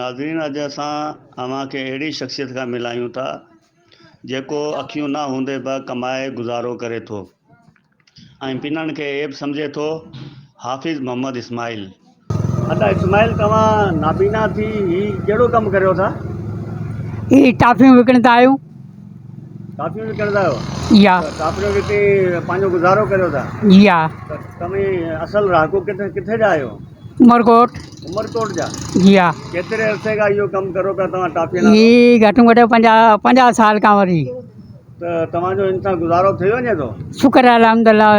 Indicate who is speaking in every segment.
Speaker 1: नाज़रीन, अॼु असां अव्हांखे अहिड़ी शख़्सियत खां मिलायूं था जेको अखियूं न हूंदे बि कमाए गुज़ारो करे थो ऐं पिननि खे ऐब सम्झे थो। हाफ़िज़ मोहम्मद इस्माइल। अच्छा इस्माइल, तव्हां नाबीना थी ही कहिड़ो कमु करियो था?
Speaker 2: ये टाफियूं विकिणंदा आहियूं।
Speaker 1: टाफियूं विकिणंदा आहियो?
Speaker 2: या
Speaker 1: टाफियूं विकी पंहिंजो गुज़ारो करियो था?
Speaker 2: या
Speaker 1: त तव्हीं असल रहाकू किथे जा आहियो?
Speaker 2: उमरकोट।
Speaker 1: उमरकोट जा?
Speaker 2: या
Speaker 1: केतिरे अरसे खां इहो कमु करो पिया तव्हां टाफियुनि जो?
Speaker 2: ये घटि में घटि 50 साल खां वरी।
Speaker 1: त तव्हांजो हिन सां गुज़ारो थी वञे थो?
Speaker 2: शुक्र आहे अल्हम्दुलिल्लाह,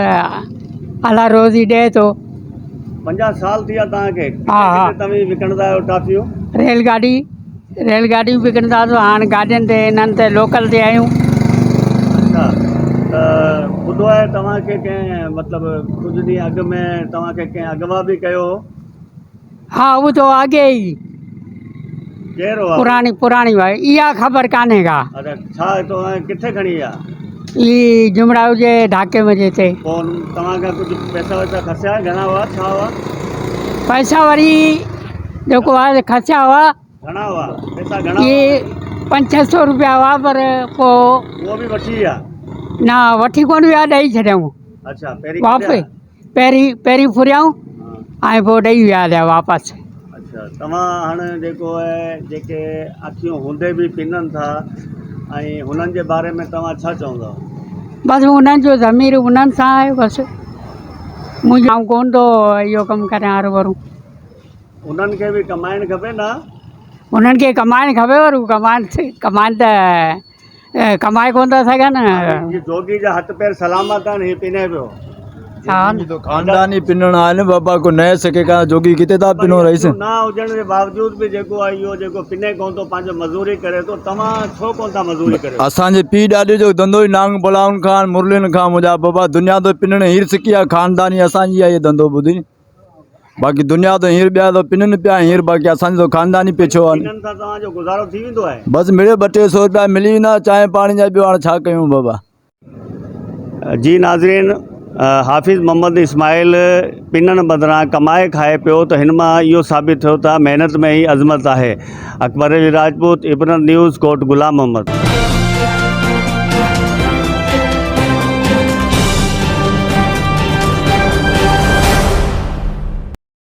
Speaker 2: अल्लाह रोज़ी ॾे थो।
Speaker 1: 50 साल थी विया तव्हांखे?
Speaker 2: हा हा।
Speaker 1: किथे तव्हीं विकिणंदा आहियो टाफियूं?
Speaker 2: रेलगाॾी विकिणंदा हुआ, हाणे गाॾियुनि ते इन्हनि ते लोकल ते आहियूं।
Speaker 1: अच्छा, त ॿुधो आहे तव्हांखे कंहिं मतिलबु कुझु ॾींहं अॻु में तव्हांखे कंहिं अॻुवा बि कयो हो?
Speaker 2: हा, वो तो आगे ही
Speaker 1: केरु हुआ?
Speaker 2: पुरानी भाई, इहा ख़बर कान्हे का।
Speaker 1: अच्छा, छा तव्हां किथे खणी विया?
Speaker 2: ई जुमड़ा जे ढाके में जेते।
Speaker 1: पोइ तव्हांखां कुझु पैसा वैसा खसिया? घणा हुआ, छा हुआ?
Speaker 2: पैसा वरी जेको आहे खसिया हुआ।
Speaker 1: घणा हुआ पैसा? घणा
Speaker 2: ये
Speaker 1: हुआ?
Speaker 2: 500-600 रुपया हुआ, पर पोइ
Speaker 1: उहो बि वठी विया?
Speaker 2: न वठी कोन विया, ॾेई छॾियऊं
Speaker 1: अच्छा, पहिरीं
Speaker 2: वापसि। पहिरीं फुरियऊं ऐं पोइ ॾेई विया वापसि।
Speaker 1: अच्छा, तव्हां हाणे जेको आहे जेके अखियूं हूंदे बि पिननि था ऐं हुननि जे बारे में तव्हां छा चवंदव?
Speaker 2: बसि उन्हनि जो ज़मीर उन्हनि सां आहे। बसि मुंहिंजो कोन थो इहो कमु करियां हर भरू।
Speaker 1: उन्हनि खे बि कमाइणु खपे न?
Speaker 2: उन्हनि खे कमाइणु खपे, पर कमाइनि त कमाए कोन था सघनि।
Speaker 1: जोगी जा हथ पैर सलामत आहिनि, हीउ पिने पियो।
Speaker 3: तो खानदानी पिनण आहिनि बाबा को नए सके का जोगी किथे था पिनो रहीस
Speaker 1: ना हुजण जे बावजूद बि जेको आहे इहो जेको पिने कोन थो, पंहिंजो मज़दूरी करे थो। तव्हां छो कोन था मज़दूरी करियो?
Speaker 3: असांजे पीउ ॾाॾे जो धंधो ई नांग बलाउनि खां मुरलियुनि खां मुंहिंजा बाबा दुनिया तो पिनण हीर सिकी आहे। खानदानी असांजी आहे, इहो धंधो ॿुधी। बाक़ी दुनिया तो हीर ॿिया तो पिननि पिया हीर, बाक़ी असांजो तो खानदानी पिछो आहे।
Speaker 1: पिननि सां तव्हांजो गुज़ारो थी वेंदो आहे?
Speaker 3: बसि मिड़े 200-300 रुपया मिली वेंदा चांहि पाणी जा, ॿियो हाणे छा कयूं बाबा।
Speaker 1: जी नाज़रीन, हाफ़िज़ मोहम्मद इस्माइल पिननि बदिरां कमाए खाए पियो, त हिन मां इहो साबित थियो त महिनत में ई अज़मत आहे। अकबर अली राजपूत, इब्रन न्यूज़, कोट गुलाम मोहम्मद।